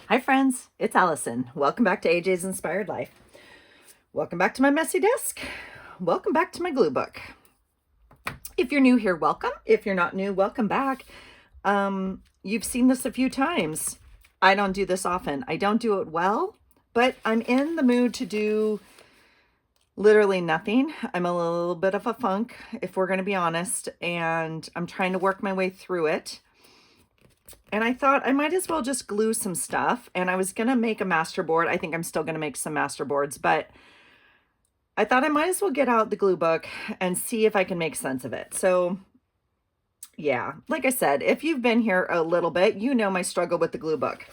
Hi friends, it's Allison. Welcome back to AJ's Inspired Life. Welcome back to my messy desk. Welcome back to my glue book. If you're new here, welcome. If you're not new, welcome back. You've seen this a few times. I don't do this often. I don't do it well, but I'm in the mood to do literally nothing. I'm a little bit of a funk, if we're going to be honest, and I'm trying to work my way through it. And I thought I might as well just glue some stuff. And I was going to make a master board. I think I'm still going to make some master boards, but I thought I might as well get out the glue book and see if I can make sense of it. So yeah, like I said, if you've been here a little bit, you know my struggle with the glue book.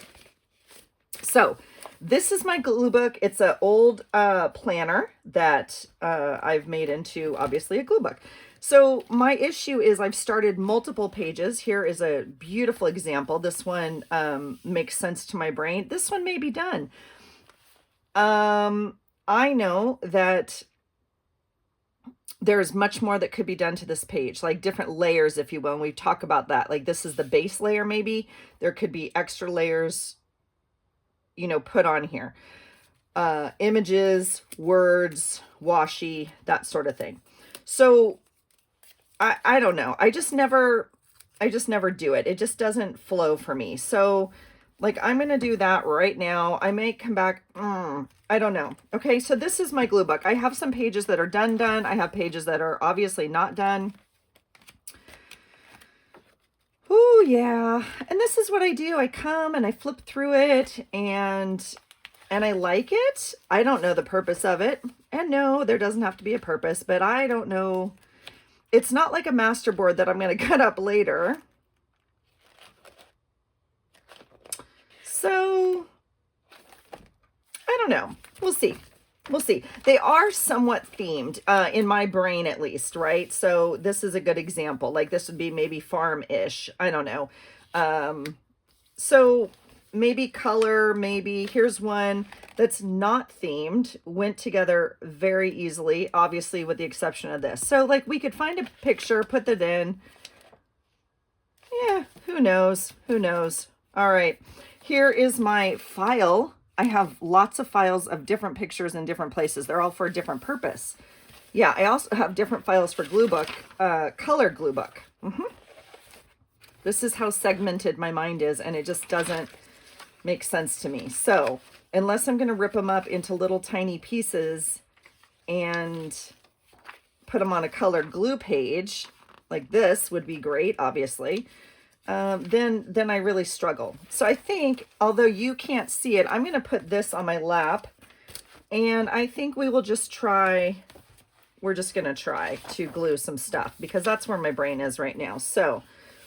So this is my glue book. It's an old planner that I've made into obviously a glue book. So my issue is I've started multiple pages. Here is a beautiful example. This one makes sense to my brain. This one may be done. I know that there's much more that could be done to this page, like different layers, if you will. And we talk about that. Like this is the base layer, maybe. There could be extra layers, you know, put on here. Images, words, washi, that sort of thing. So I don't know. I just never do it. It just doesn't flow for me. So like I'm going to do that right now. I may come back. I don't know. Okay. So this is my glue book. I have some pages that are done. I have pages that are obviously not done. Oh yeah. And this is what I do. I come and I flip through it and I like it. I don't know the purpose of it. And no, there doesn't have to be a purpose, but I don't know. It's not like a master board that I'm going to cut up later. So I don't know. We'll see. We'll see. They are somewhat themed, in my brain at least, right? So this is a good example. Like this would be maybe farm-ish. I don't know. So maybe color, maybe here's one that's not themed, went together very easily, obviously with the exception of this. So like we could find a picture, put that in. Yeah, who knows? Who knows? All right. Here is my file. I have lots of files of different pictures in different places. They're all for a different purpose. Yeah, I also have different files for Gluebook, color Gluebook. This is how segmented my mind is, and it just doesn't make sense to me. So unless I'm going to rip them up into little tiny pieces and put them on a colored glue page, like this would be great, obviously. Then I really struggle. So I think, although you can't see it, I'm going to put this on my lap, and I think we will just try, we're just going to try to glue some stuff because that's where my brain is right now. So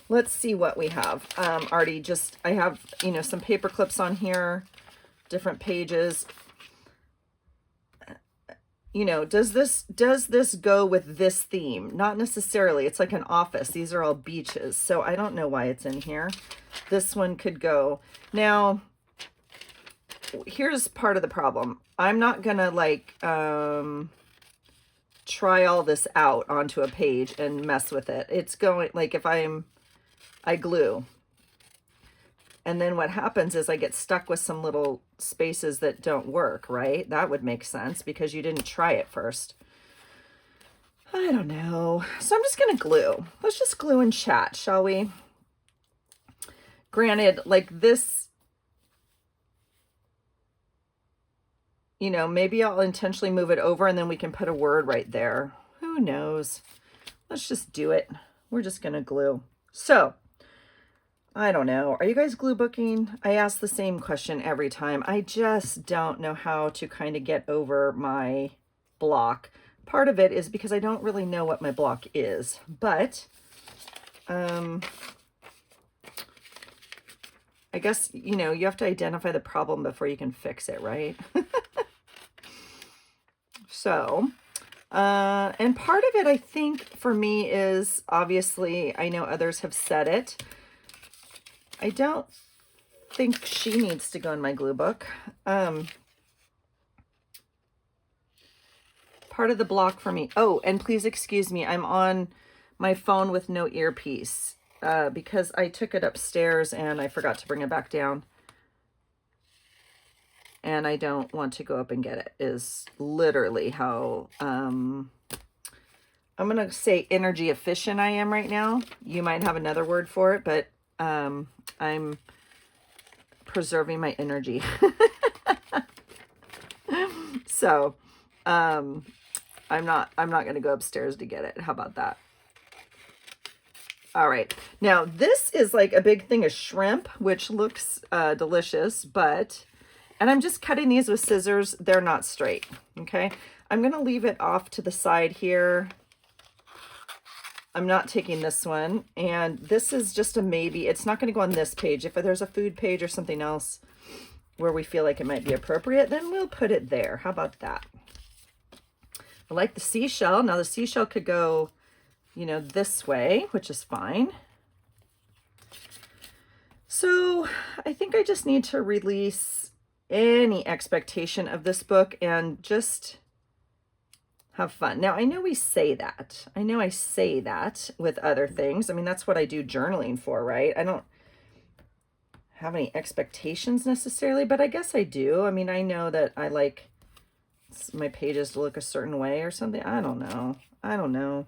let's see what we have. Already just, I have, you know, some paper clips on here, different pages. You know, does this go with this theme? Not necessarily. It's like an office. These are all beaches. So I don't know why it's in here. This one could go. Now, here's part of the problem. I'm not going to like try all this out onto a page and mess with it. It's going like if I glue. And then what happens is I get stuck with some little spaces that don't work, right? That would make sense because you didn't try it first. I don't know. So I'm just going to glue. Let's just glue and chat, shall we? Granted, like this, you know, maybe I'll intentionally move it over and then we can put a word right there. Who knows? Let's just do it. We're just going to glue. So I don't know. Are you guys glue booking? I ask the same question every time. I just don't know how to kind of get over my block. Part of it is because I don't really know what my block is, but I guess, you know, you have to identify the problem before you can fix it, right? So, and part of it, I think for me is obviously, I know others have said it, I don't think she needs to go in my glue book. Part of the block for me. Oh, and please excuse me. I'm on my phone with no earpiece because I took it upstairs and I forgot to bring it back down. and I don't want to go up and get it, is literally how, I'm going to say energy efficient I am right now. You might have another word for it, but I'm preserving my energy. So, I'm not going to go upstairs to get it. How about that? All right. Now, this is like a big thing of shrimp, which looks delicious, and I'm just cutting these with scissors. They're not straight. Okay. I'm going to leave it off to the side here. I'm not taking this one. And this is just a maybe. It's not going to go on this page. If there's a food page or something else where we feel like it might be appropriate, then we'll put it there. How about that? I like the seashell. Now the seashell could go, you know, this way, which is fine. So I think I just need to release any expectation of this book and just have fun. Now, I know we say that. I know I say that with other things. I mean, that's what I do journaling for, right? I don't have any expectations necessarily, but I guess I do. I mean, I know that I like my pages to look a certain way or something. I don't know.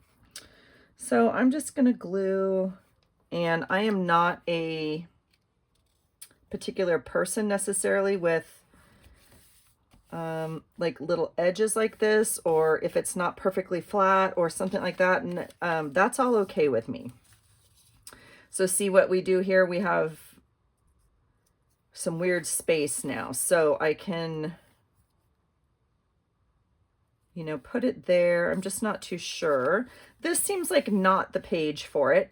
So I'm just going to glue, and I am not a particular person necessarily with like little edges like this, or if it's not perfectly flat or something like that. And that's all okay with me. So see what we do here? We have some weird space now. So I can, you know, put it there. I'm just not too sure. This seems like not the page for it.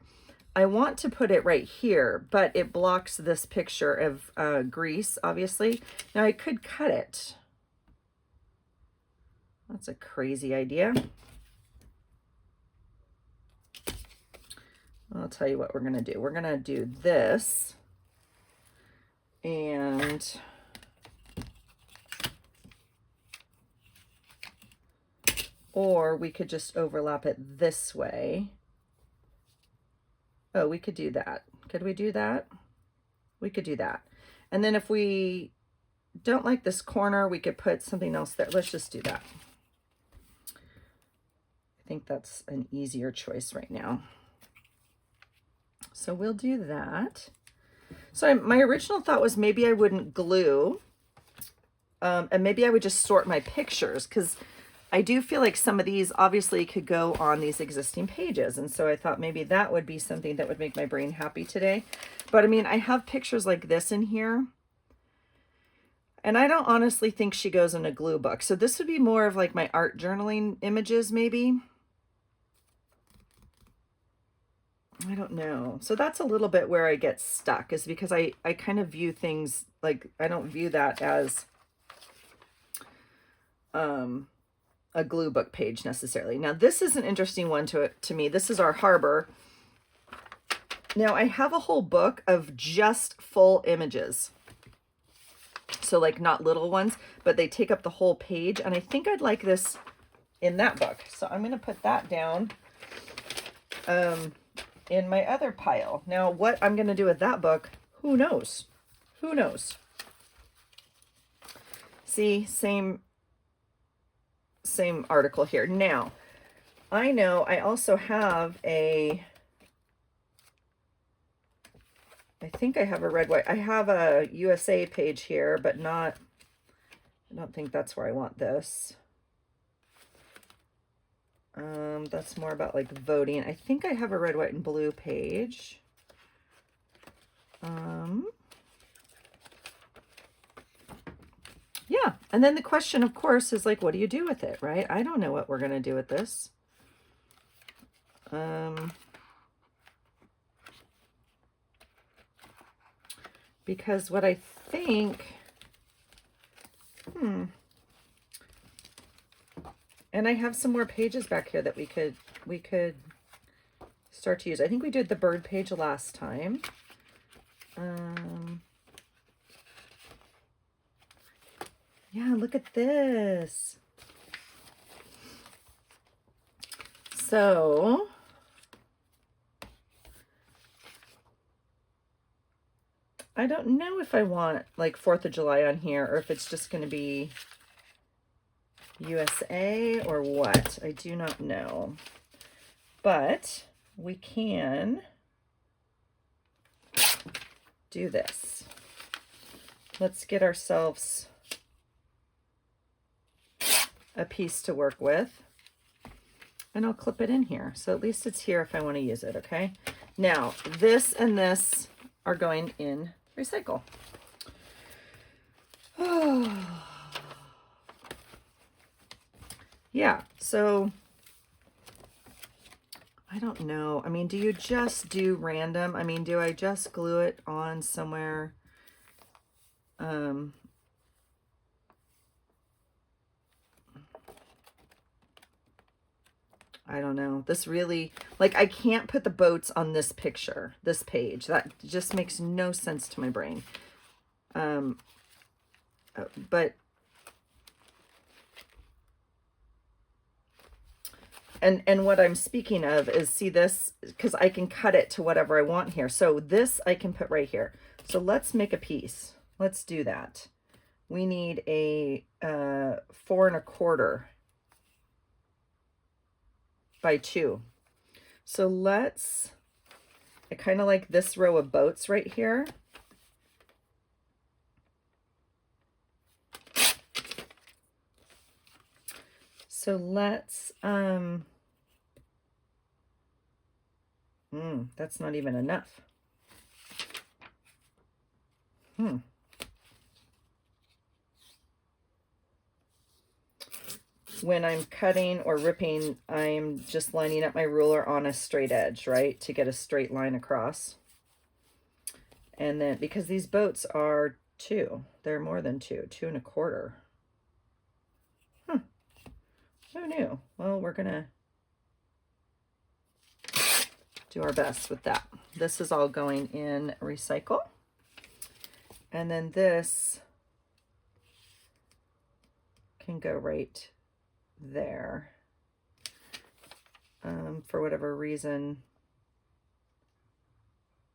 I want to put it right here, but it blocks this picture of Greece, obviously. Now I could cut it. That's a crazy idea. I'll tell you what we're going to do. We're going to do this, and or we could just overlap it this way. Oh, we could do that. Could we do that? We could do that. And then if we don't like this corner, we could put something else there. Let's just do that. I think that's an easier choice right now. So we'll do that. So my original thought was maybe I wouldn't glue, and maybe I would just sort my pictures, because I do feel like some of these obviously could go on these existing pages. And so I thought maybe that would be something that would make my brain happy today. But I mean, I have pictures like this in here, and I don't honestly think she goes in a glue book. So this would be more of like my art journaling images, maybe. I don't know. So that's a little bit where I get stuck, is because I kind of view things like, I don't view that as a glue book page necessarily. Now this is an interesting one to me. This is our harbor. Now I have a whole book of just full images. So like not little ones, but they take up the whole page. And I think I'd like this in that book. So I'm going to put that down in my other pile. Now what I'm going to do with that book, who knows? Who knows? See, same article here. Now, I know I also have I think I have a red, white. I have a USA page here, but not, I don't think that's where I want this. That's more about like voting. I think I have a red, white, and blue page. Yeah, and then the question, of course, is like, what do you do with it, right? I don't know what we're going to do with this. Because what I think, and I have some more pages back here that we could start to use. I think we did the bird page last time. Yeah, look at this. So I don't know if I want like 4th of July on here or if it's just going to be USA or what. I do not know. But we can do this. Let's get ourselves a piece to work with. And I'll clip it in here. So at least it's here if I want to use it, okay? Now, this and this are going in recycle. Oh. Yeah, so I don't know. I mean, do you just do random? I mean, do I just glue it on somewhere? I don't know. This really, like, I can't put the boats on this picture, this page. That just makes no sense to my brain. But, and what I'm speaking of is, see this, because I can cut it to whatever I want here. So this I can put right here. So let's make a piece. Let's do that. We need a 4 1/4 by 2. So let's, I kind of like this row of boats right here. So let's, that's not even enough. When I'm cutting or ripping, I'm just lining up my ruler on a straight edge, right? To get a straight line across. And then, because these boats are 2, they're more than 2, 2 1/4. Who knew? Well, we're gonna do our best with that. This is all going in recycle. And then this can go right there. For whatever reason,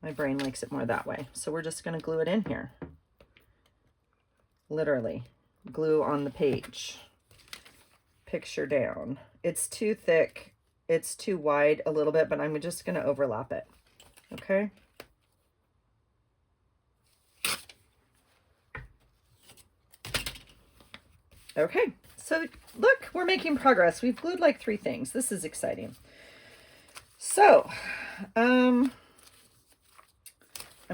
my brain likes it more that way. So we're just going to glue it in here. Literally, glue on the page. Picture down. It's too thick. It's too wide a little bit, but I'm just going to overlap it. Okay. Okay, so look, we're making progress. We've glued like 3 things. This is exciting. So, I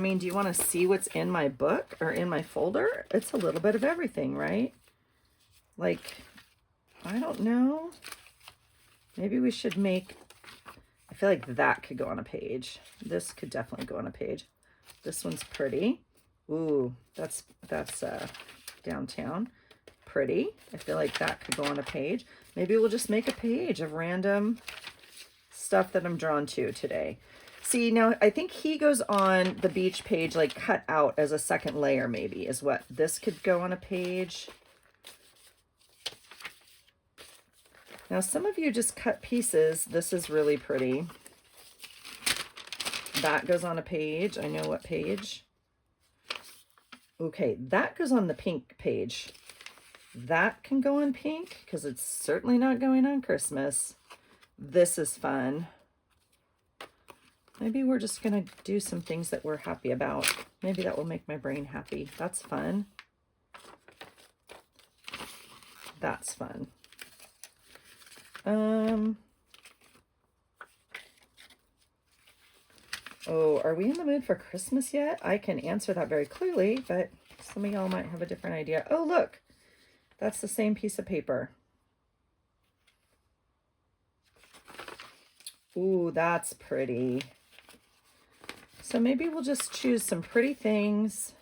mean, do you want to see what's in my book or in my folder? It's a little bit of everything, right? Like, I don't know. Maybe we should make, I feel like that could go on a page. This could definitely go on a page. This one's pretty. Ooh, that's downtown. Pretty. I feel like that could go on a page. Maybe we'll just make a page of random stuff that I'm drawn to today. See, now I think he goes on the beach page, like cut out as a second layer, maybe is what this could go on a page. Now, some of you just cut pieces. This is really pretty. That goes on a page. I know what page. Okay, that goes on the pink page. That can go on pink because it's certainly not going on Christmas. This is fun. Maybe we're just going to do some things that we're happy about. Maybe that will make my brain happy. That's fun. That's fun. Oh, are we in the mood for Christmas yet? I can answer that very clearly, but some of y'all might have a different idea. Oh, look, that's the same piece of paper. Ooh, that's pretty. So maybe we'll just choose some pretty things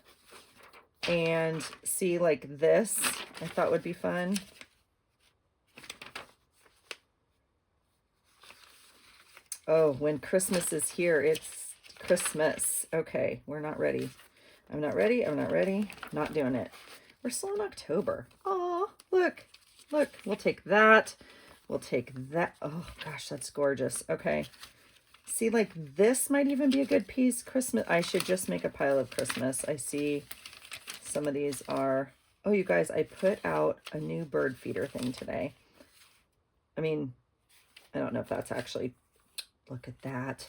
and see, like this, I thought would be fun. Oh, when Christmas is here, it's Christmas. Okay, we're not ready. I'm not ready. I'm not ready. Not doing it. We're still in October. Oh, look, look. We'll take that. We'll take that. Oh, gosh, that's gorgeous. Okay. See, like this might even be a good piece. Christmas. I should just make a pile of Christmas. I see some of these are, oh, you guys, I put out a new bird feeder thing today. I mean, I don't know if that's actually, look at that.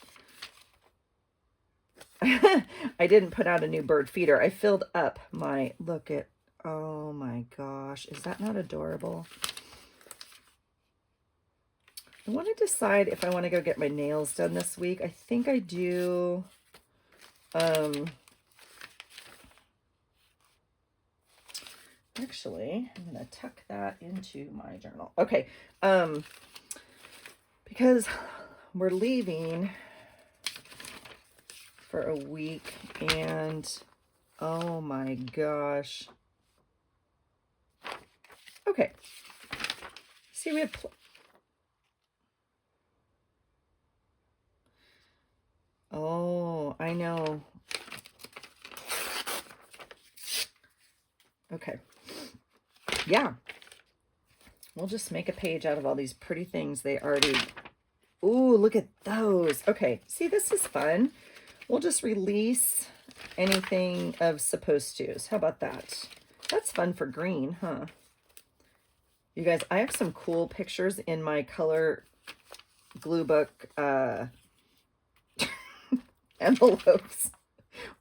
I didn't put out a new bird feeder. I filled up my, look at, oh my gosh, is that not adorable? I want to decide if I want to go get my nails done this week. I think I do. Actually, I'm going to tuck that into my journal. Okay. Because we're leaving for a week and oh my gosh. Okay. See, we have oh, I know. Okay. Yeah. We'll just make a page out of all these pretty things they already... Ooh, look at those. Okay. See, this is fun. We'll just release anything of supposed to's. How about that? That's fun for green, huh? You guys, I have some cool pictures in my color glue book envelopes.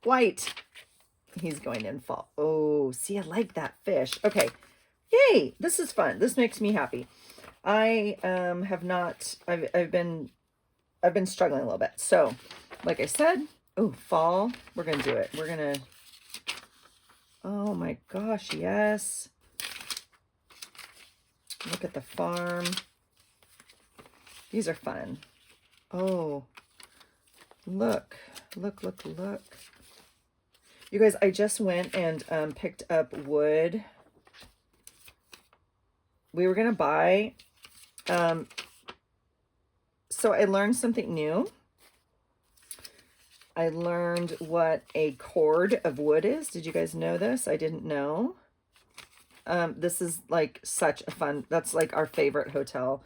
White. He's going in fall. Oh, see, I like that fish. Okay. Yay. This is fun. This makes me happy. I have not, I've been struggling a little bit. So, like I said, oh, fall, we're going to do it. We're going to, oh my gosh, yes. Look at the farm. These are fun. Oh, look. You guys, I just went and picked up wood. We were going to buy, so I learned something new. I learned what a cord of wood is. Did you guys know this? I didn't know. This is like such a fun, that's like our favorite hotel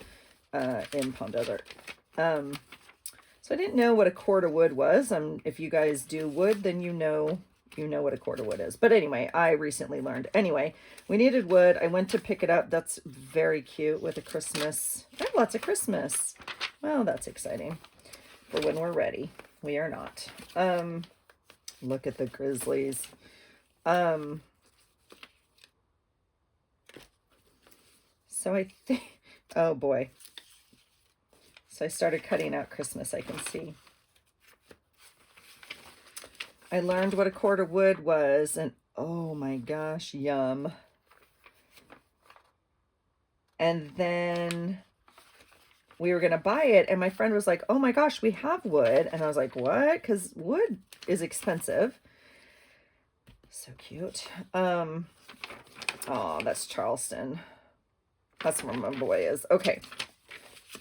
in Palm Desert. So I didn't know what a cord of wood was. If you guys do wood, then you know what a cord of wood is. But anyway, I recently learned. Anyway, we needed wood. I went to pick it up. That's very cute with a Christmas. I have lots of Christmas. Well, that's exciting for when we're ready. We are not. Look at the grizzlies. So I think, oh boy. So I started cutting out Christmas, I can see. I learned what a cord of wood was, and oh my gosh, yum. And then we were going to buy it, and my friend was like, oh my gosh, we have wood. And I was like, what? Because wood is expensive. So cute. Oh, that's Charleston. That's where my boy is. Okay.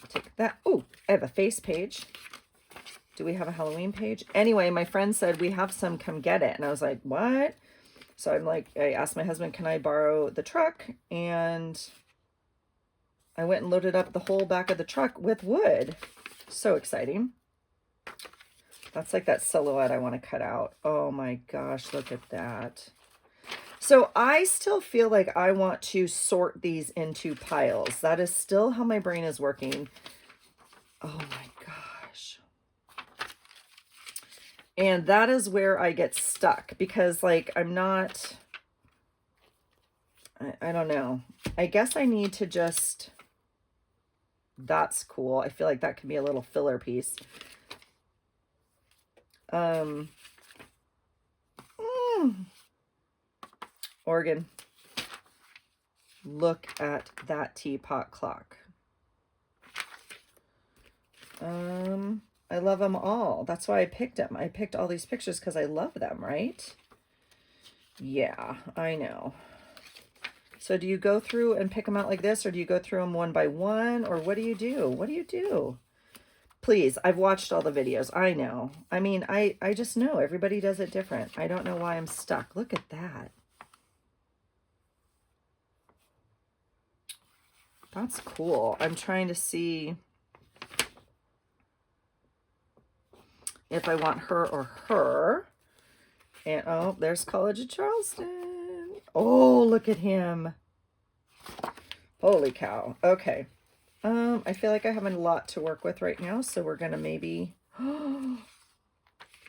Take that. Oh, I have a face page. Do we have a Halloween page? Anyway, my friend said, we have some, come get it. And I was like, what? So I'm like, I asked my husband, can I borrow the truck? And I went and loaded up the whole back of the truck with wood. So exciting. That's like that silhouette I want to cut out. Oh my gosh, look at that. So I still feel like I want to sort these into piles. That is still how my brain is working. Oh my gosh. And that is where I get stuck because like I'm not, I don't know. I guess I need to just, that's cool. I feel like that could be a little filler piece. Oregon. Look at that teapot clock. I love them all. That's why I picked them. I picked all these pictures because I love them, right? Yeah, I know. So do you go through and pick them out like this, or do you go through them one by one, or what do you do? What do you do? Please, I've watched all the videos. I know. I mean, I just know everybody does it different. I don't know why I'm stuck. Look at that. That's cool. I'm trying to see. if I want her or her. And oh, there's College of Charleston. Oh, look at him. Holy cow. Okay. I feel like I have a lot to work with right now, so we're gonna maybe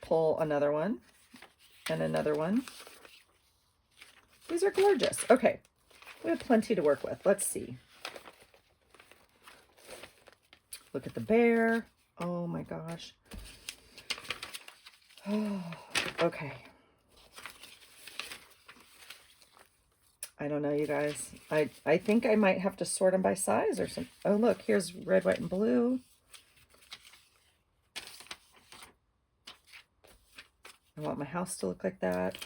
pull another one and another one. These are gorgeous. Okay. We have plenty to work with. Let's see. Look at the bear. Oh my gosh. Oh, okay. I don't know, you guys. I think I might have to sort them by size or something. Oh, look, here's red, white, and blue. I want my house to look like that.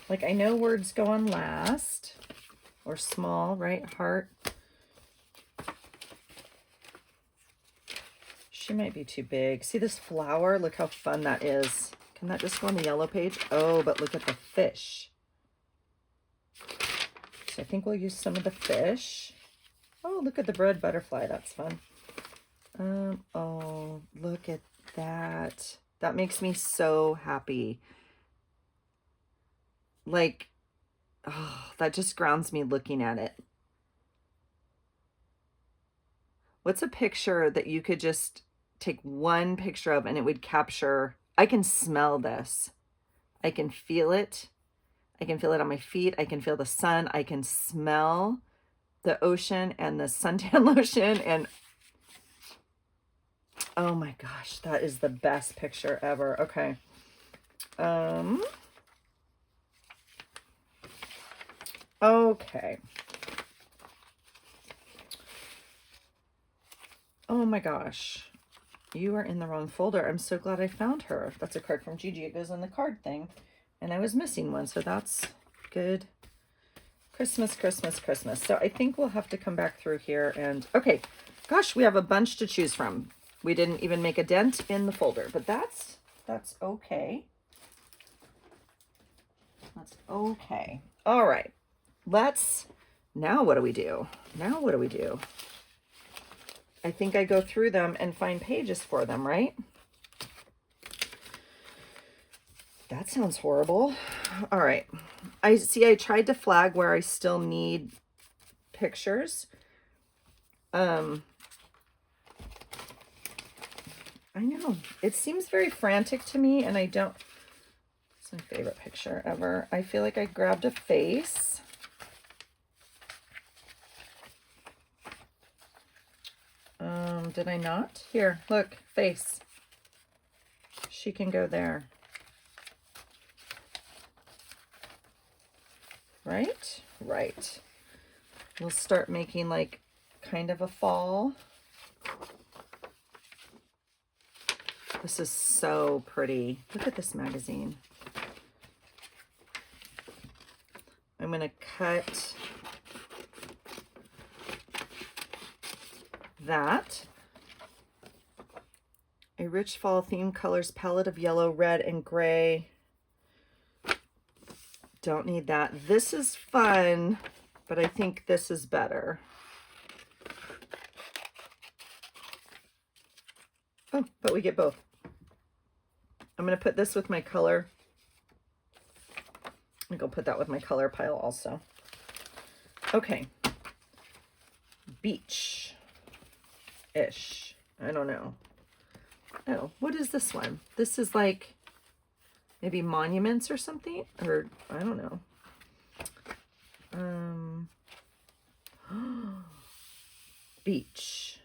Like, I know words go on last or small, right? Heart. She might be too big. See this flower? Look how fun that is. Can that just go on the yellow page? Oh, but look at the fish. So I think we'll use some of the fish. Oh, look at the bread butterfly. That's fun. Oh, look at that. That makes me so happy. Like, oh, that just grounds me looking at it. What's a picture that you could just take one picture of and it would capture? I can smell this. I can feel it. I can feel it on my feet. I can feel the sun. I can smell the ocean and the suntan lotion. And oh my gosh, that is the best picture ever. Okay. Okay. Oh my gosh. You are in the wrong folder. I'm so glad I found her. That's a card from Gigi. It goes in the card thing. And I was missing one, so that's good. Christmas, Christmas, Christmas. So I think we'll have to come back through here and... Okay. Gosh, we have a bunch to choose from. We didn't even make a dent in the folder, but that's okay. That's okay. All right. Now what do we do? Now what do we do? I think I go through them and find pages for them, right? That sounds horrible. All right. I tried to flag where I still need pictures. I know. It seems very frantic to me, and I don't... It's my favorite picture ever. I feel like I grabbed a face. Did I not? Here, look, face. She can go there. Right? Right. We'll start making like kind of a fall. This is so pretty. Look at this magazine. I'm going to cut that. A rich fall theme colors palette of yellow, red, and gray. Don't need that. This is fun, but I think this is better. Oh, but we get both. I'm going to put this with my color. I'm going to put that with my color pile also. Okay. Beach-ish. I don't know. Oh, what is this one? This is like maybe monuments or something, or I don't know. Beach.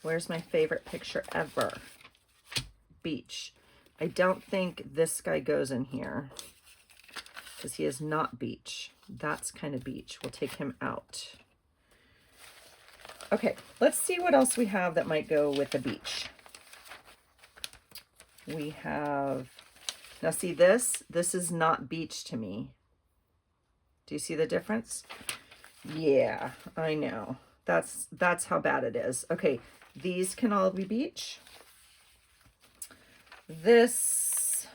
Where's my favorite picture ever? Beach. I don't think this guy goes in here because he is not beach. That's kind of beach. We'll take him out. Okay, let's see what else we have that might go with the beach. We have, now see this is not beach to me. Do you see the difference? Yeah, I know. That's how bad it is. Okay, these can all be beach. This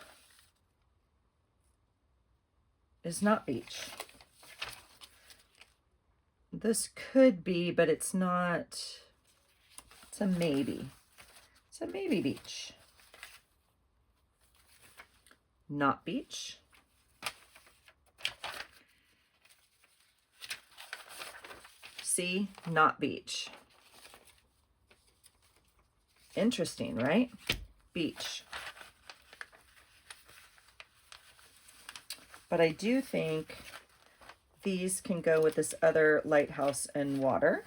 is not beach. This could be, but it's not. It's a maybe. It's a maybe beach. Not beach. See, not beach. Interesting, right? Beach. But I do think these can go with this other lighthouse and water.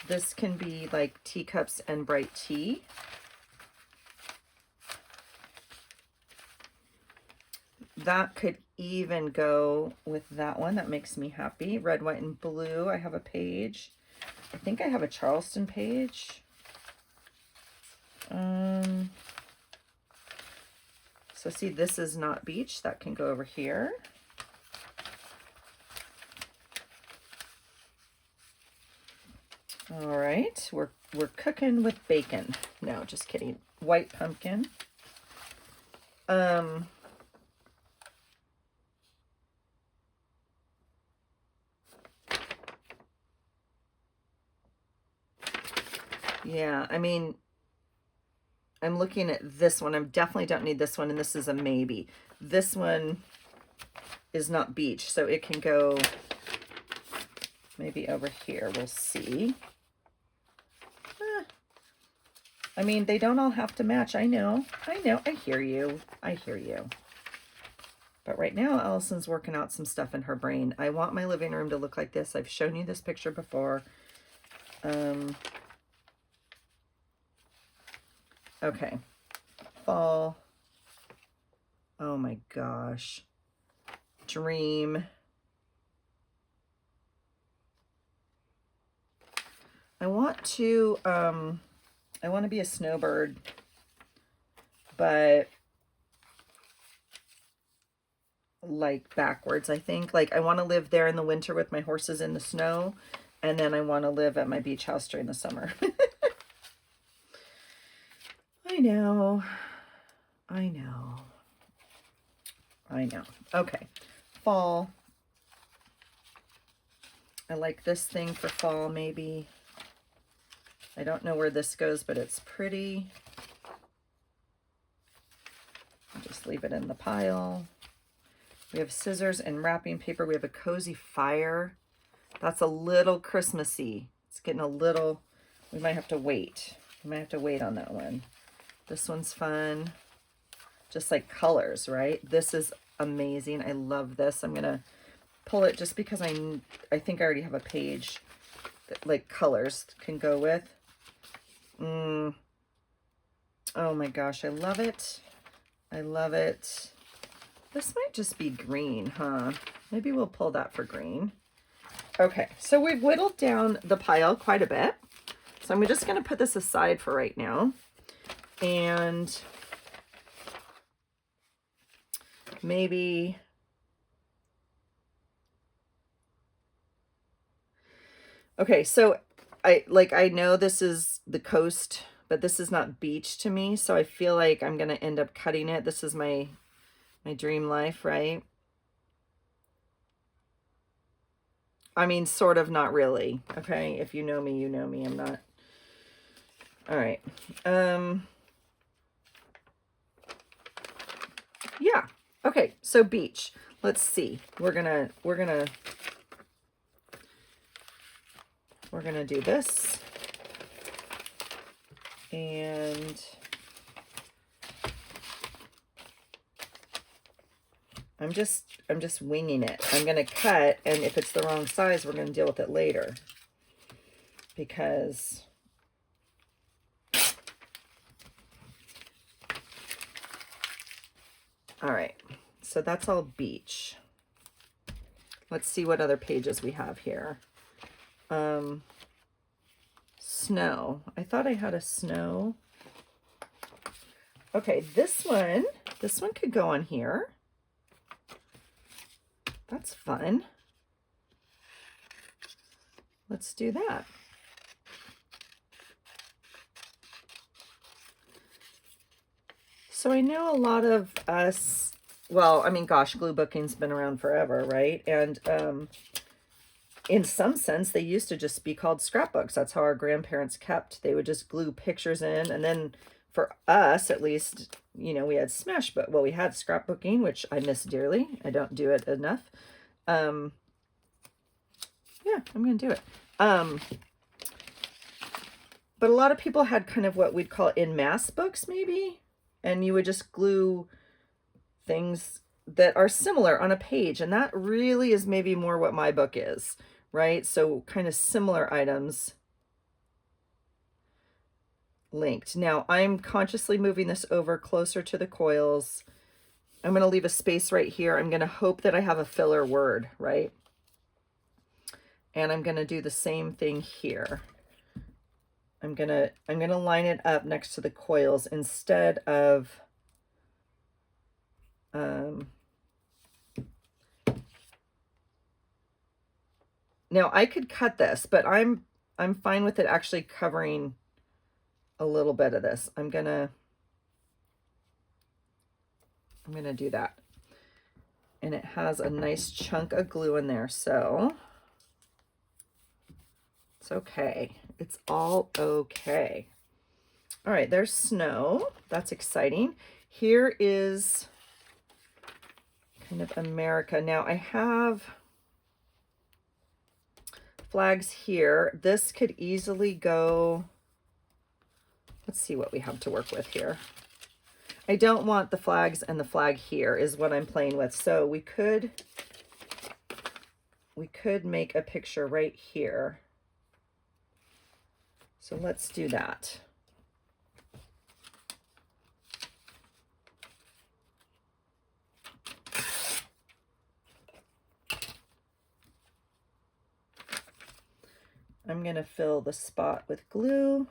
This can be like teacups and bright tea. That could even go with that one. That makes me happy. Red, white, and blue. I have a page. I think I have a Charleston page. So see, this is not beach. That can go over here. All right, we're cooking with bacon. No, just kidding. White pumpkin. Yeah, I mean, I'm looking at this one. I definitely don't need this one, and this is a maybe. This one is not beach, so it can go maybe over here. We'll see. I mean, they don't all have to match. I know. I hear you. I hear you. But right now, Allison's working out some stuff in her brain. I want my living room to look like this. I've shown you this picture before. Okay. Fall. Oh my gosh. Dream. I want to be a snowbird, but like backwards, I think. Like I want to live there in the winter with my horses in the snow, and then I want to live at my beach house during the summer. I know. I know. I know. Okay. Fall. I like this thing for fall, maybe. I don't know where this goes, but it's pretty. I'll just leave it in the pile. We have scissors and wrapping paper. We have a cozy fire. That's a little Christmassy. It's getting a little, we might have to wait. We might have to wait on that one. This one's fun. Just like colors, right? This is amazing. I love this. I'm gonna pull it just because I think I already have a page that like colors can go with. Oh my gosh, I love it. I love it. This might just be green, huh? Maybe we'll pull that for green. Okay, so we've whittled down the pile quite a bit. So I'm just gonna put this aside for right now. And maybe okay, so I know this is the coast, but this is not beach to me, so I feel like I'm gonna end up cutting it. This is my dream life, right? I mean, sort of, not really. Okay, if you know me, you know me. I'm not. All right. Yeah. Okay, so beach. Let's see. We're gonna do this. And I'm just winging it. I'm gonna cut, and if it's the wrong size, we're gonna deal with it later. Because all right, so that's all beach. Let's see what other pages we have here. Snow. I thought I had a snow. Okay, this one could go on here. That's fun. Let's do that. So I know a lot of us, well, I mean, gosh, glue booking's been around forever, right? And in some sense, they used to just be called scrapbooks. That's how our grandparents kept. They would just glue pictures in. And then for us, at least, you know, we had Smashbook. Well, we had scrapbooking, which I miss dearly. I don't do it enough. Yeah, I'm going to do it. But a lot of people had kind of what we'd call in mass books, maybe. And you would just glue things that are similar on a page. And that really is maybe more what my book is, right? So kind of similar items linked. Now I'm consciously moving this over closer to the coils. I'm going to leave a space right here. I'm going to hope that I have a filler word, right? And I'm going to do the same thing here. I'm going to line it up next to the coils instead of now I could cut this, but I'm fine with it actually covering a little bit of this. I'm gonna do that. And it has a nice chunk of glue in there, so it's okay. It's all okay. All right, there's snow. That's exciting. Here is kind of America. Now I have flags here. This could easily go, let's see what we have to work with here. I don't want the flags and the flag here is what I'm playing with. So we could make a picture right here. So let's do that. I'm going to fill the spot with glue.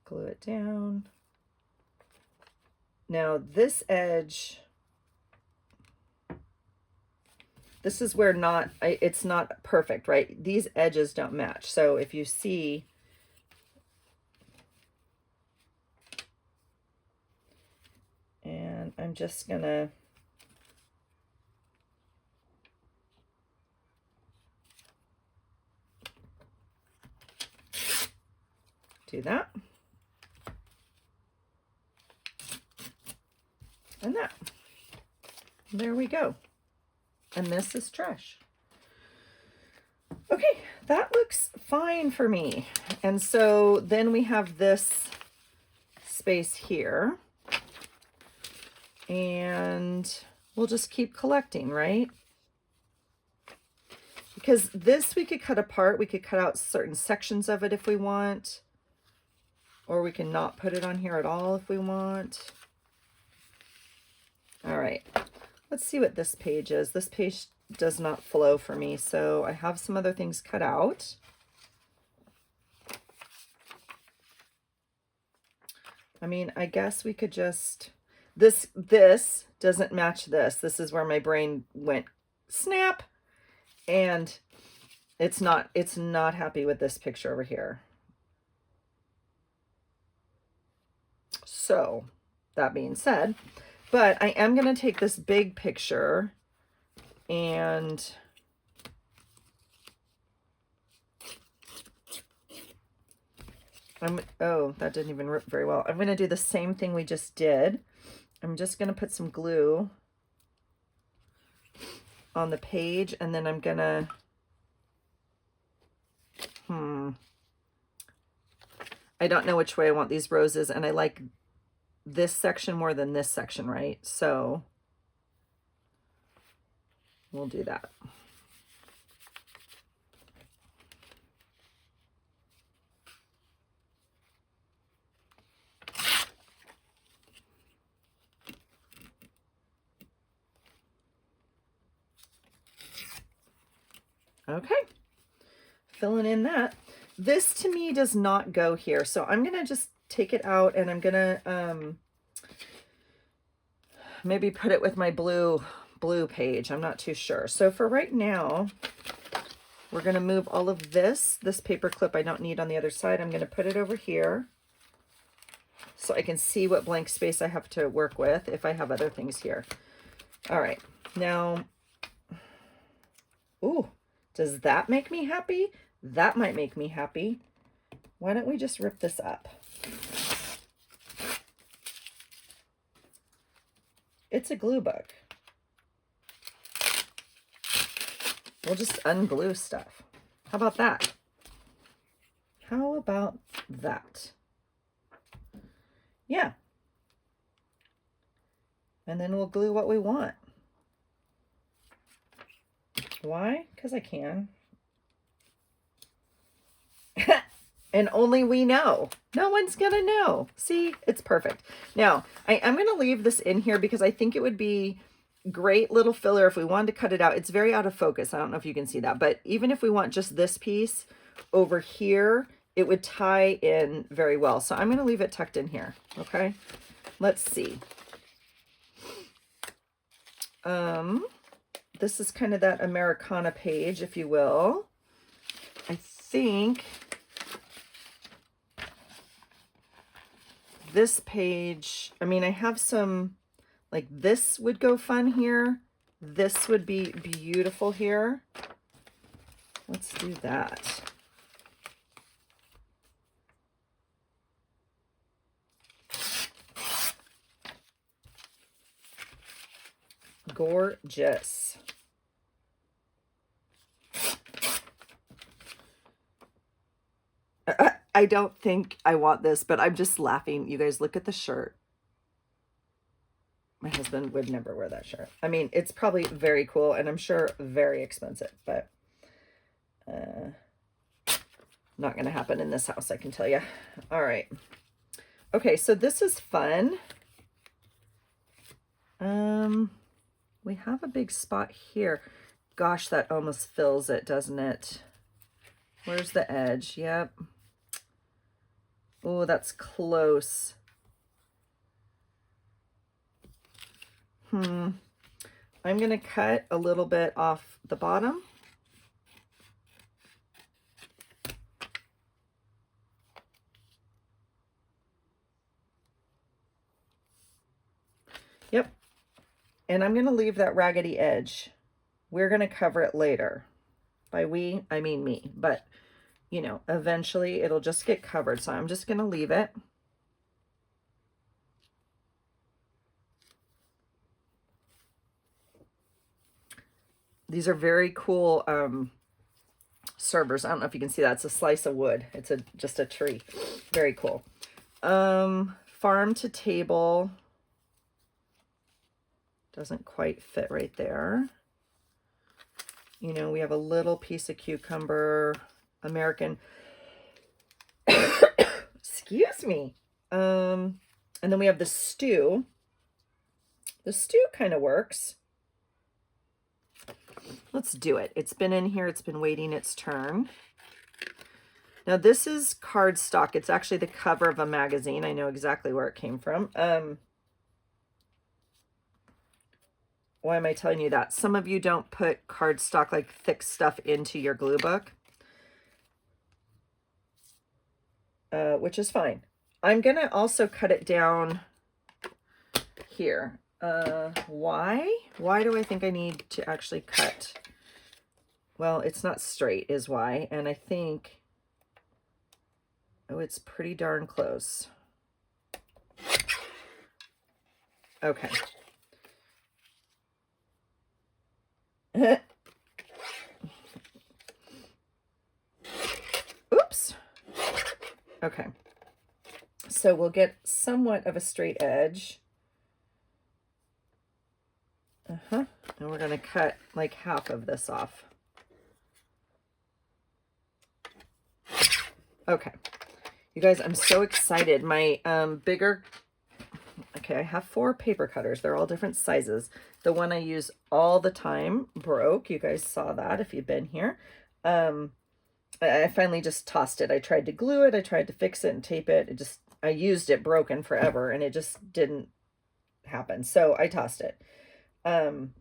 Glue it down. Now this edge, this is where it's not perfect, right? These edges don't match. So if you see, and I'm just gonna do that. And that. There we go. And this is trash. Okay, that looks fine for me. And so then we have this space here. And we'll just keep collecting, right? Because this we could cut apart. We could cut out certain sections of it if we want. Or we can not put it on here at all if we want. All right, let's see what this page is. This page does not flow for me, so I have some other things cut out. I mean, I guess we could just, this doesn't match this. This is where my brain went snap, and it's not happy with this picture over here. So that being said, but I am going to take this big picture and oh, that didn't even rip very well. I'm going to do the same thing we just did. I'm just going to put some glue on the page, and then I'm going to, I don't know which way I want these roses, and I like this section more than this section, right? So we'll do that. Okay, filling in that. This to me does not go here, so I'm gonna just take it out, and I'm gonna maybe put it with my blue page. I'm not too sure. So for right now, we're gonna move all of this paper clip I don't need on the other side. I'm gonna put it over here so I can see what blank space I have to work with if I have other things here. All right, now, ooh, does that make me happy? That might make me happy. Why don't we just rip this up? It's a glue book. We'll just unglue stuff. How about that? How about that? Yeah. And then we'll glue what we want. Why? Because I can. And only we know. No one's going to know. See, it's perfect. Now, I'm going to leave this in here because I think it would be great little filler if we wanted to cut it out. It's very out of focus. I don't know if you can see that, but even if we want just this piece over here, it would tie in very well. So I'm going to leave it tucked in here. Okay. Let's see. This is kind of that Americana page, if you will. I think this page, I mean, I have some, like this would go fun here. This would be beautiful here. Let's do that. Gorgeous. I don't think I want this, but I'm just laughing. You guys, look at the shirt. My husband would never wear that shirt. I mean, it's probably very cool, and I'm sure very expensive, but not going to happen in this house, I can tell you. All right. Okay, so this is fun. We have a big spot here. Gosh, that almost fills it, doesn't it? Where's the edge? Yep. Oh, that's close. I'm going to cut a little bit off the bottom. Yep. And I'm going to leave that raggedy edge. We're going to cover it later. By we, I mean me. But, you know, eventually it'll just get covered. So I'm just going to leave it. These are very cool servers. I don't know if you can see that. It's a slice of wood. It's just a tree. Very cool. Farm to table. Doesn't quite fit right there. You know, we have a little piece of cucumber, American. Excuse me. And then we have the stew. The stew kind of works. Let's do it. It's been in here. It's been waiting its turn. Now this is cardstock. It's actually the cover of a magazine. I know exactly where it came from. Why am I telling you that? Some of you don't put cardstock, like thick stuff, into your glue book, which is fine. I'm going to also cut it down here. Why? Why do I think I need to actually cut? Well, it's not straight is why. And I think, oh, it's pretty darn close. Okay. Oops. Okay. So we'll get somewhat of a straight edge. And we're going to cut like half of this off. Okay. You guys, I'm so excited. My bigger... Okay, I have 4 paper cutters. They're all different sizes. The one I use all the time broke. You guys saw that if you've been here. I finally just tossed it. I tried to glue it. I tried to fix it and tape it. I used it broken forever, and it just didn't happen. So I tossed it. And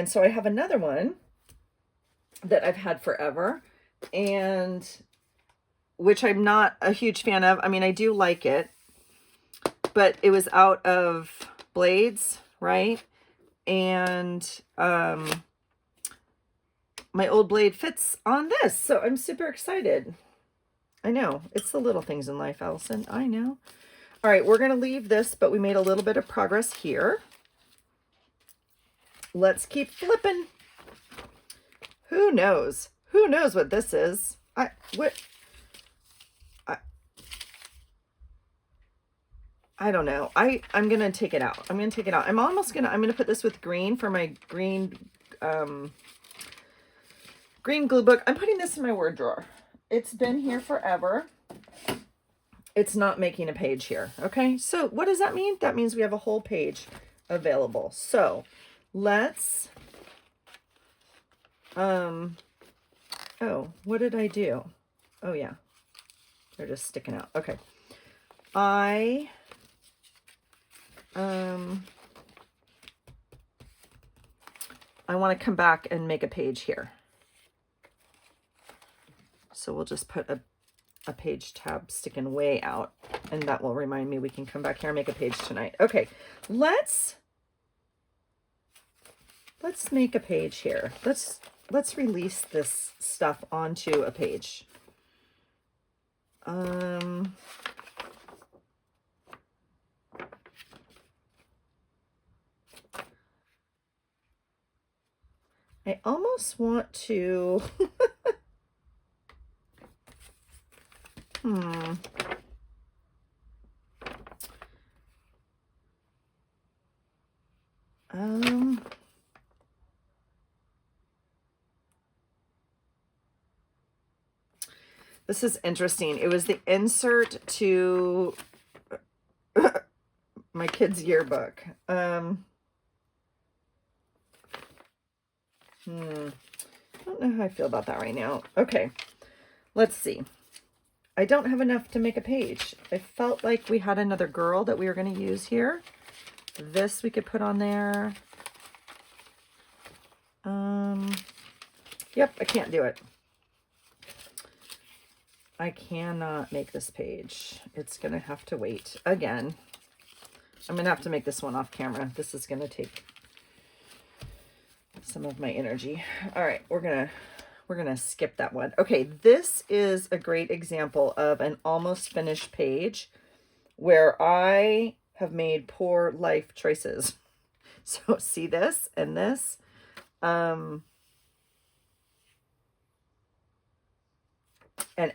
so I have another one that I've had forever, and which I'm not a huge fan of. I mean, I do like it, but it was out of blades, right? and my old blade fits on this. So I'm super excited. I know, it's the little things in life, Allison. I know. All right, we're going to leave this, but we made a little bit of progress here. Let's keep flipping. Who knows? Who knows what this is? I don't know. I'm going to take it out. I'm going to take it out. I'm going to put this with green for my green glue book. I'm putting this in my word drawer. It's been here forever. It's not making a page here. Okay. So what does that mean? That means we have a whole page available. So let's, oh, what did I do? Oh yeah. They're just sticking out. Okay. I want to come back and make a page here. So we'll just put a page tab sticking way out, and that will remind me we can come back here and make a page tonight. Okay, let's make a page here. Let's release this stuff onto a page. I almost want to this is interesting. It was the insert to my kids' yearbook. I don't know how I feel about that right now. Okay, let's see. I don't have enough to make a page. I felt like we had another girl that we were going to use here. This we could put on there. Yep, I can't do it. I cannot make this page. It's going to have to wait again. I'm going to have to make this one off camera. This is going to take some of my energy. All right, we're going to skip that one. Okay, this is a great example of an almost finished page where I have made poor life choices. So see this and this. And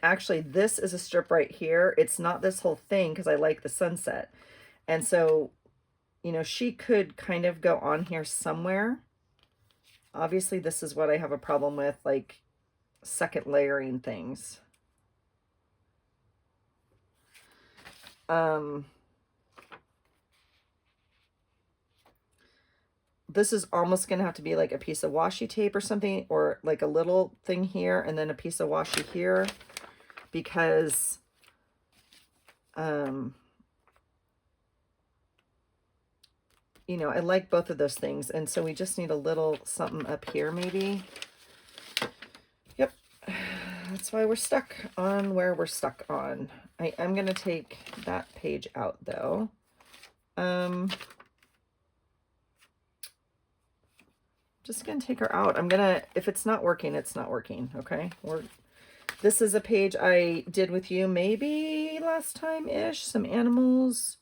actually this is a strip right here. It's not this whole thing because I like the sunset. And so, you know, she could kind of go on here somewhere. Obviously this is what I have a problem with, like second layering things. This is almost going to have to be like a piece of washi tape or something, or like a little thing here and then a piece of washi here, because you know, I like both of those things. And so we just need a little something up here maybe. Yep. That's why we're stuck on where we're stuck on. I'm going to take that page out though. Just going to take her out. I'm going to, if it's not working, it's not working. Okay. This is a page I did with you maybe last time-ish, some animals.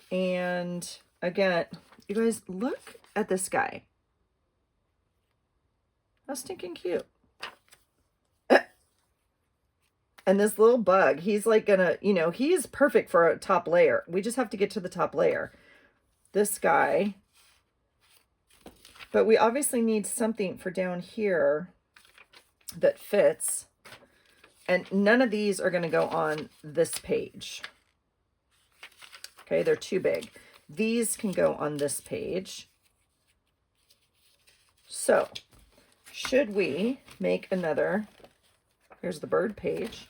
And again, you guys look at this guy. How stinking cute. And this little bug, he's like gonna, you know, he is perfect for a top layer. We just have to get to the top layer. This guy. But we obviously need something for down here that fits. And none of these are going to go on this page. Okay, they're too big. These can go on this page. So, should we make another, here's the bird page.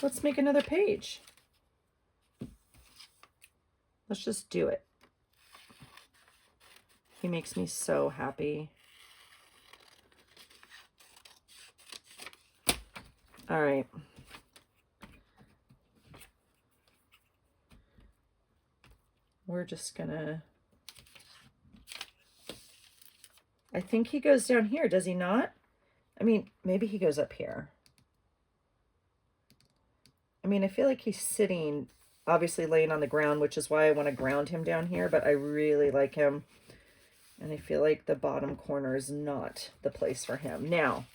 Let's make another page. Let's just do it. He makes me so happy. All right. we're just gonna, I think he goes down here, does he not? I mean, maybe he goes up here. I mean, I feel like he's sitting, obviously laying on the ground, which is why I want to ground him down here, but I really like him. And I feel like the bottom corner is not the place for him. Now,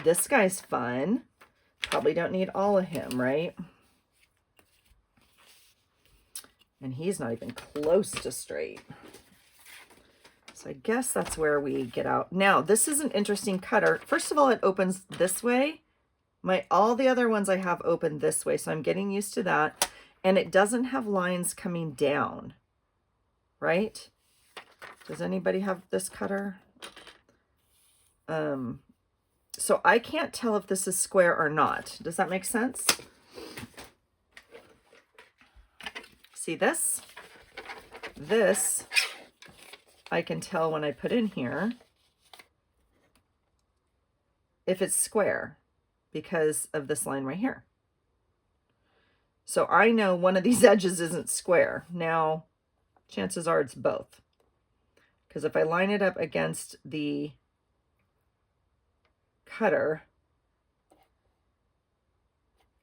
this guy's fun. Probably don't need all of him, right? And he's not even close to straight. So I guess that's where we get out. Now, this is an interesting cutter. First of all, it opens this way. All the other ones I have open this way, so I'm getting used to that. And it doesn't have lines coming down, right? Does anybody have this cutter? So I can't tell if this is square or not. Does that make sense? See this? This, I can tell when I put in here if it's square because of this line right here. So I know one of these edges isn't square. Now, chances are it's both. Because if I line it up against the cutter,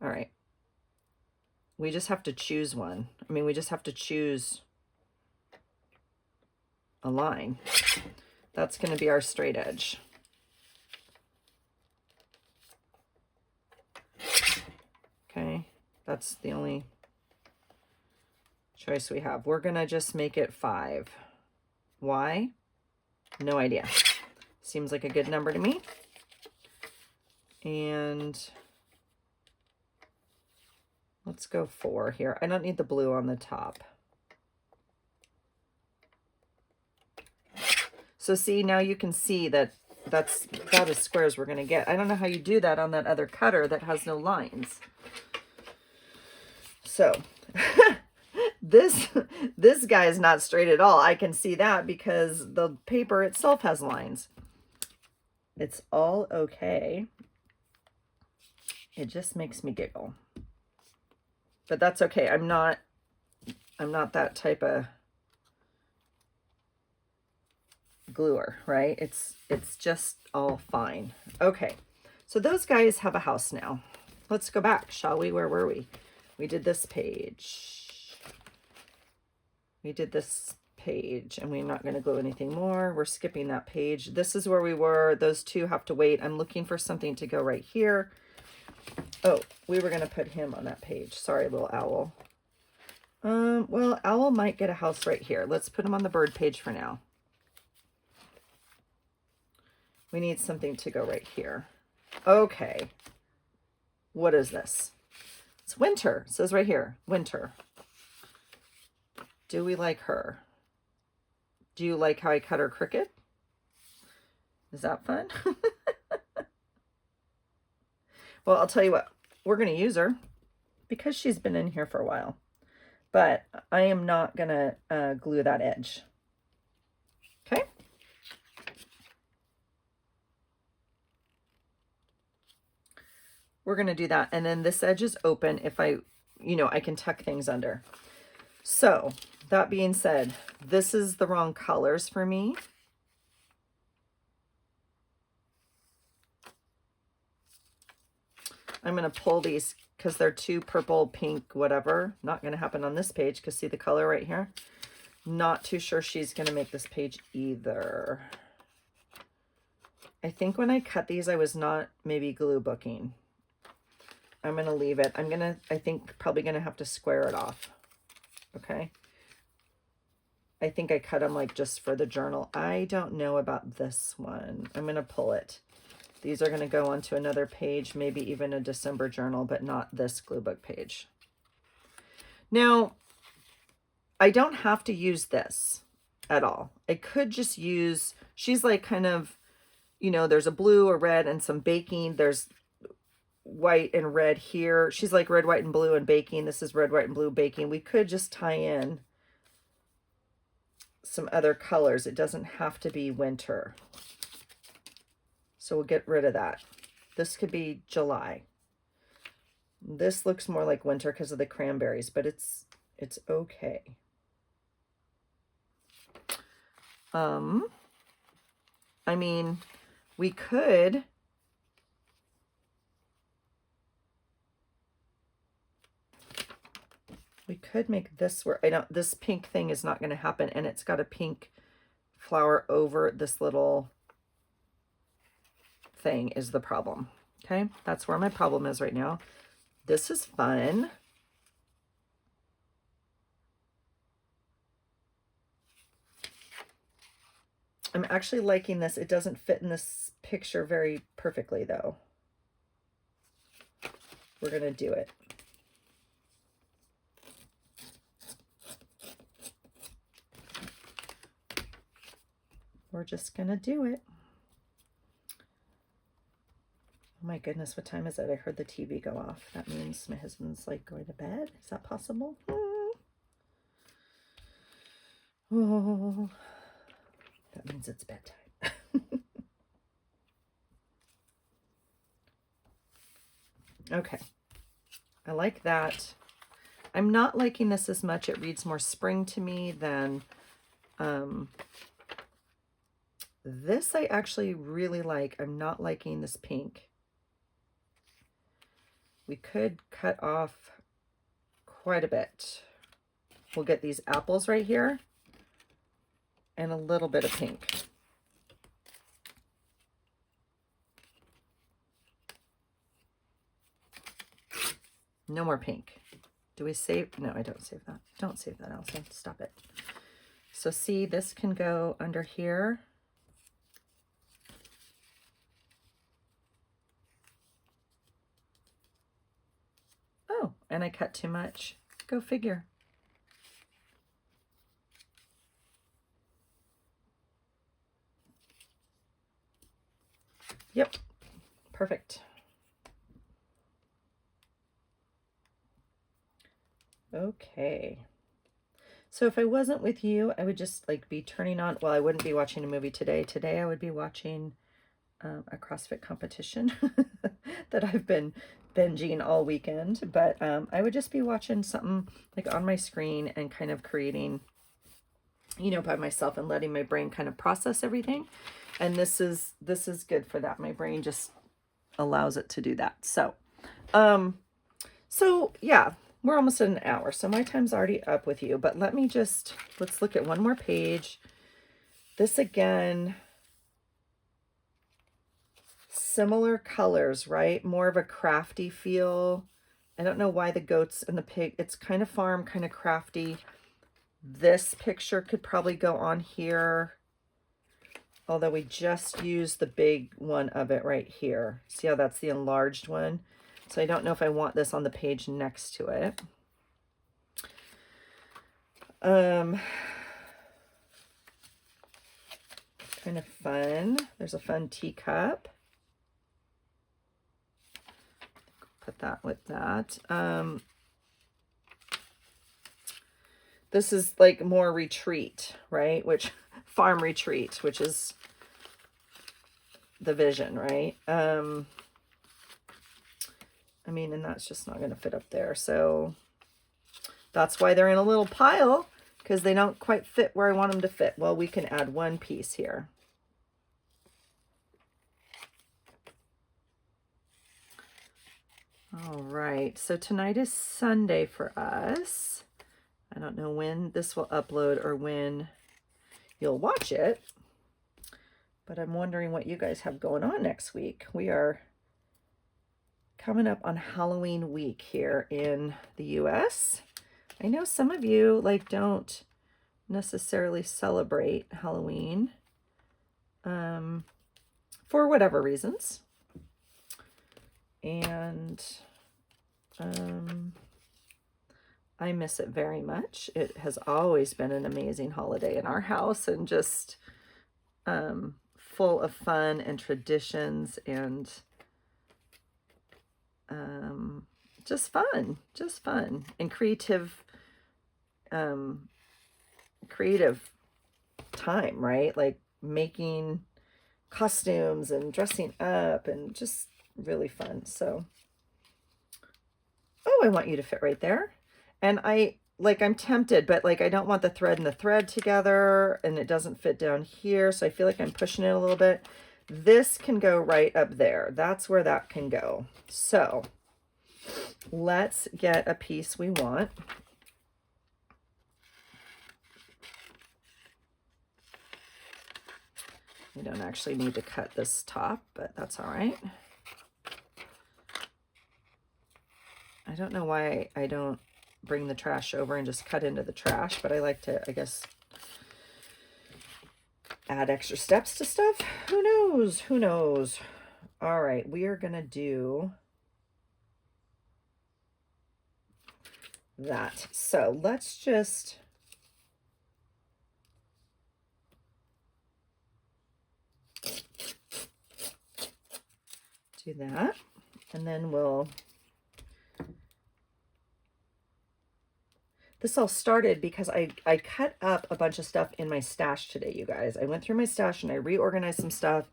all right, we just have to choose one. I mean, we just have to choose a line. That's going to be our straight edge. Okay, that's the only choice we have. We're going to just make it 5. Why? No idea. Seems like a good number to me. And let's go 4 here. I don't need the blue on the top. So see, now you can see that that's about as square as we're going to get. I don't know how you do that on that other cutter that has no lines. So this guy is not straight at all. I can see that because the paper itself has lines. It's all okay. It just makes me giggle. But that's okay. I'm not that type of gluer, right? It's just all fine. Okay. So those guys have a house now. Let's go back, shall we? Where were we? We did this page. We did this page, and we're not going to glue anything more. We're skipping that page. This is where we were. Those two have to wait. I'm looking for something to go right here. Oh, we were going to put him on that page. Sorry, little owl. Well, owl might get a house right here. Let's put him on the bird page for now. We need something to go right here. Okay. What is this? It's winter. It says right here, winter. Do we like her? Do you like how I cut her cricket? Is that fun? Well, I'll tell you what, we're going to use her because she's been in here for a while, but I am not going to glue that edge. Okay. We're going to do that. And then this edge is open if I can tuck things under. So that being said, this is the wrong colors for me. I'm going to pull these because they're too purple, pink, whatever. Not going to happen on this page because see the color right here? Not too sure she's going to make this page either. I think when I cut these, I was not maybe glue booking. I'm going to leave it. I think probably going to have to square it off. Okay. I think I cut them like just for the journal. I don't know about this one. I'm going to pull it. These are going to go onto another page, maybe even a December journal, but not this glue book page. Now, I don't have to use this at all. I could just use, she's like kind of, there's a blue, a red, and some baking. There's white and red here. She's like red, white, and blue and baking. This is red, white, and blue baking. We could just tie in some other colors. It doesn't have to be winter. So we'll get rid of that. This could be July. This looks more like winter because of the cranberries, but it's okay. I mean, we could make this work. I don't, this pink thing is not going to happen, and it's got a pink flower over this little thing is the problem. Okay, that's where my problem is right now. This is fun. I'm actually liking this. It doesn't fit in this picture very perfectly, though. We're going to do it. We're just going to do it. Oh my goodness, what time is it? I heard the TV go off. That means my husband's like going to bed. Is that possible? Oh, that means it's bedtime. Okay, I like that. I'm not liking this as much. It reads more spring to me than this. I actually really like. I'm not liking this pink. We could cut off quite a bit. We'll get these apples right here and a little bit of pink. No more pink. Do we save? No, I don't save that. Don't save that, Allison. Stop it. So see, this can go under here. Oh, and I cut too much. Go figure. Yep, perfect. Okay. So if I wasn't with you, I would just like be turning on, well, I wouldn't be watching a movie today. Today I would be watching a CrossFit competition that I've been binging all weekend. But I would just be watching something like on my screen and kind of creating, you know, by myself and letting my brain kind of process everything. And this is good for that. My brain just allows it to do that. So, yeah, we're almost at an hour. So my time's already up with you, but let's look at one more page. This again, similar colors, right? More of a crafty feel. I don't know why the goats and the pig, it's kind of farm, kind of crafty. This picture could probably go on here, although we just used the big one of it right here. See how that's the enlarged one? So I don't know if I want this on the page next to it. Kind of fun. There's a fun teacup. Put that with that. This is like more retreat, right? Which farm retreat, which is the vision, right? I mean, and that's just not going to fit up there. So that's why they're in a little pile, because they don't quite fit where I want them to fit. Well, we can add one piece here. All right, so tonight is Sunday for us. I don't know when this will upload or when you'll watch it, but I'm wondering what you guys have going on next week. We are coming up on Halloween week here in the US. I know some of you like don't necessarily celebrate Halloween for whatever reasons. And I miss it very much. It has always been an amazing holiday in our house, and just full of fun and traditions and just fun and creative time, right? Like making costumes and dressing up and just really fun. So, oh, I want you to fit right there. And I like I'm tempted, but like I don't want the thread and the thread together, and it doesn't fit down here. So I feel like I'm pushing it a little bit. This can go right up there. That's where that can go. So let's get a piece we want. We don't actually need to cut this top, but that's all right. I don't know why I don't bring the trash over and just cut into the trash, but I like to, I guess, add extra steps to stuff. Who knows? Who knows? All right, we are going to do that. So let's just do that, and then we'll, this all started because I cut up a bunch of stuff in my stash today, you guys. I went through my stash and I reorganized some stuff,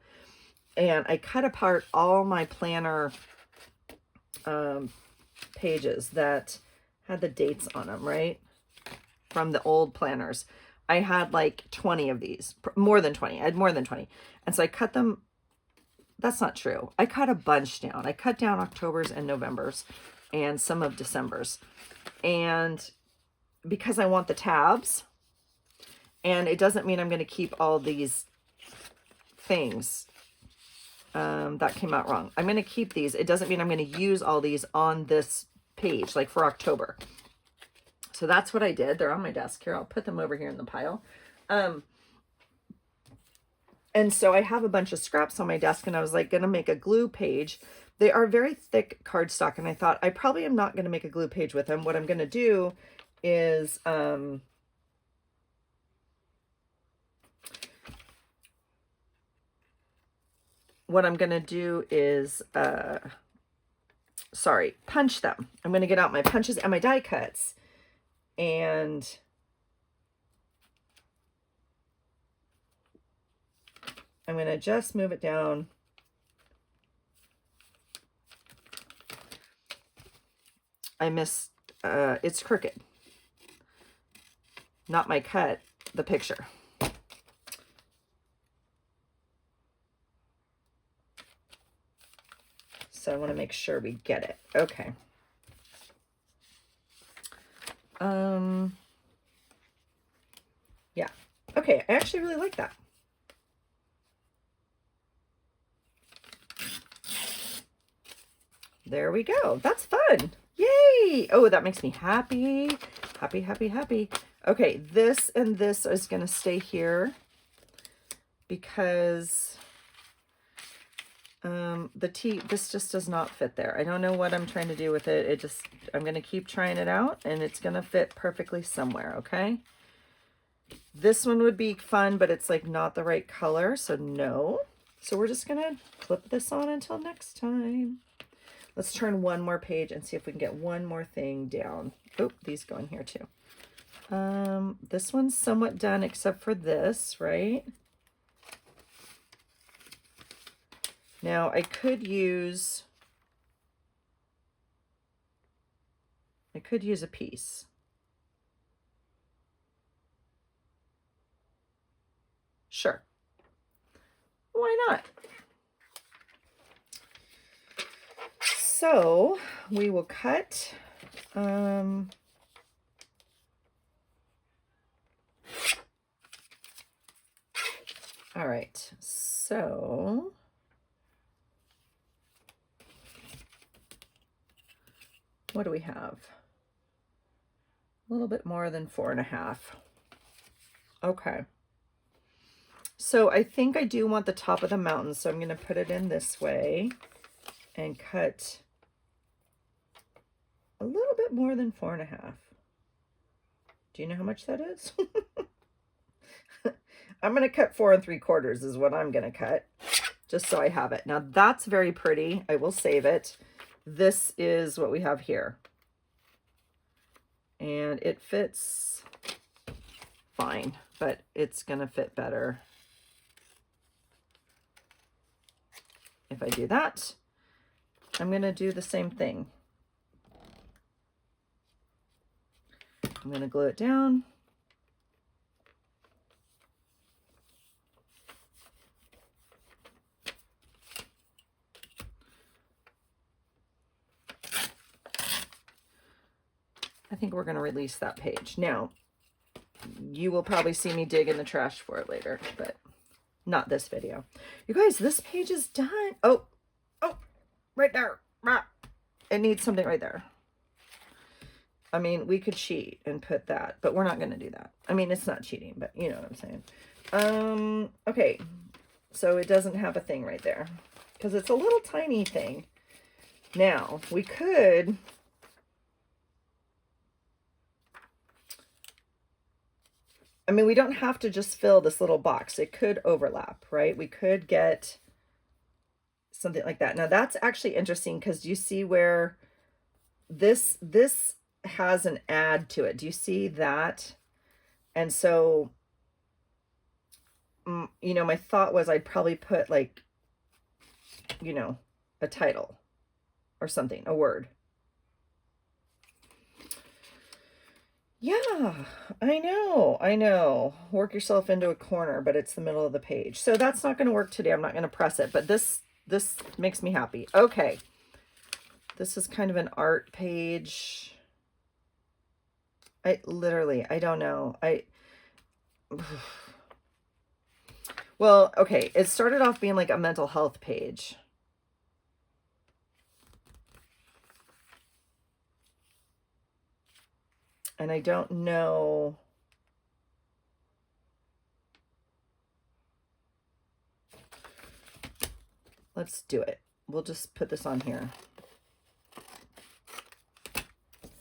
and I cut apart all my planner pages that had the dates on them, right? From the old planners. I had like 20 of these, more than 20. I had more than 20. And so I cut them. That's not true. I cut a bunch down. I cut down October's and November's and some of December's. And because I want the tabs, and it doesn't mean I'm going to keep all these things. That came out wrong. I'm going to keep these. It doesn't mean I'm going to use all these on this page, like for October. So that's what I did. They're on my desk here. I'll put them over here in the pile. And so I have a bunch of scraps on my desk, and I was like going to make a glue page. They are very thick cardstock, and I thought I probably am not going to make a glue page with them. What I'm going to do is punch them. I'm going to get out my punches and my die cuts, and I'm going to just move it down. I missed, it's crooked. Not my cut, the picture. So I want to make sure we get it. Okay. Yeah. Okay, I actually really like that. There we go. That's fun. Yay! Oh, that makes me happy. Happy, happy, happy. Okay, this and this is going to stay here because this just does not fit there. I don't know what I'm trying to do with it. I'm going to keep trying it out, and it's going to fit perfectly somewhere, okay? This one would be fun, but it's like not the right color, so no. So we're just going to clip this on until next time. Let's turn one more page and see if we can get one more thing down. Oh, these go in here too. This one's somewhat done except for this, right? Now I could use a piece. Sure. Why not? So we will cut all right, so what do we have? A little bit more than 4.5. Okay. So I think I do want the top of the mountain, so I'm going to put it in this way and cut a little bit more than 4.5. Do you know how much that is? I'm going to cut 4 3/4 is what I'm going to cut, just so I have it. Now that's very pretty. I will save it. This is what we have here. And it fits fine, but it's going to fit better if I do that. I'm going to do the same thing. I'm I'm going to glue it down. I think we're going to release that page. Now, you will probably see me dig in the trash for it later, but not this video. You guys, this page is done. Oh, right there. It needs something right there. I mean, we could cheat and put that, but we're not going to do that. I mean, it's not cheating, but you know what I'm saying. Okay, so it doesn't have a thing right there because it's a little tiny thing. Now, we could... I mean, we don't have to just fill this little box. It could overlap, right? We could get something like that. Now, that's actually interesting because do you see where this has an add to it? Do you see that? And so, you know, my thought was I'd probably put like, you know, a title or something, a word. Yeah, I know. Work yourself into a corner, but it's the middle of the page. So that's not going to work today. I'm not going to press it, but this makes me happy. Okay. This is kind of an art page. I don't know. Well, okay. It started off being like a mental health page. And I don't know. Let's do it. We'll just put this on here.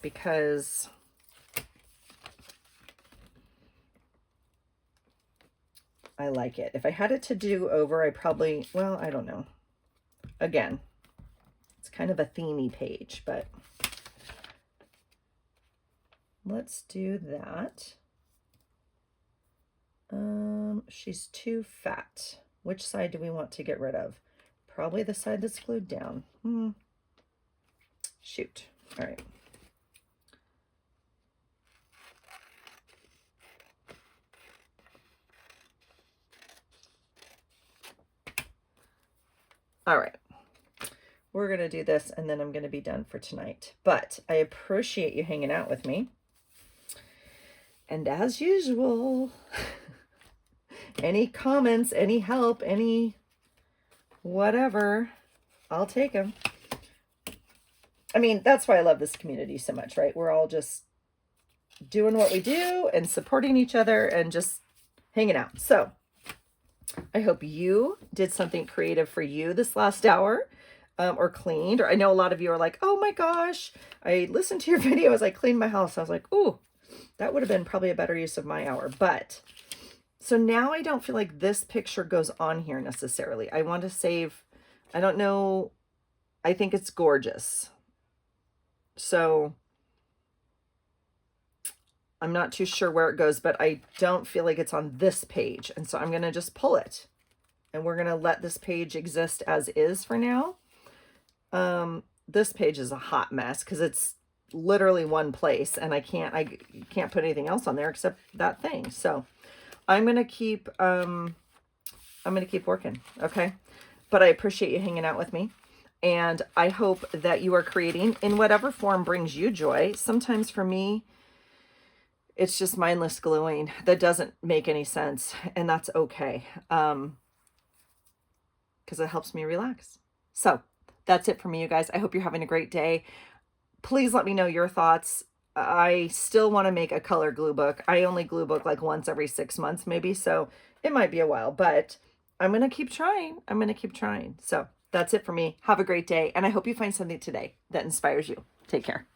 Because I like it. If I had it to do over, I probably, well, I don't know. Again, it's kind of a themey page, but let's do that. She's too fat. Which side do we want to get rid of? Probably the side that's glued down. Shoot. All right. All right. We're going to do this and then I'm going to be done for tonight. But I appreciate you hanging out with me. And as usual, any comments, any help, any whatever, I'll take them. I mean, that's why I love this community so much, right? We're all just doing what we do and supporting each other and just hanging out. So I hope you did something creative for you this last hour, or cleaned. Or I know a lot of you are like, oh my gosh, I listened to your video as I cleaned my house. I was like, ooh, that would have been probably a better use of my hour. But so now I don't feel like this picture goes on here necessarily. I want to save, I don't know. I think it's gorgeous. So I'm not too sure where it goes, but I don't feel like it's on this page. And so I'm going to just pull it and we're going to let this page exist as is for now. This page is a hot mess because it's literally one place and I can't put anything else on there except that thing. So I'm going to keep working. Okay. But I appreciate you hanging out with me. And I hope that you are creating in whatever form brings you joy. Sometimes for me, it's just mindless gluing that doesn't make any sense. And that's okay. Because it helps me relax. So that's it for me, you guys. I hope you're having a great day. Please let me know your thoughts. I still want to make a color glue book. I only glue book like once every 6 months maybe. So it might be a while, but I'm going to keep trying. So that's it for me. Have a great day. And I hope you find something today that inspires you. Take care.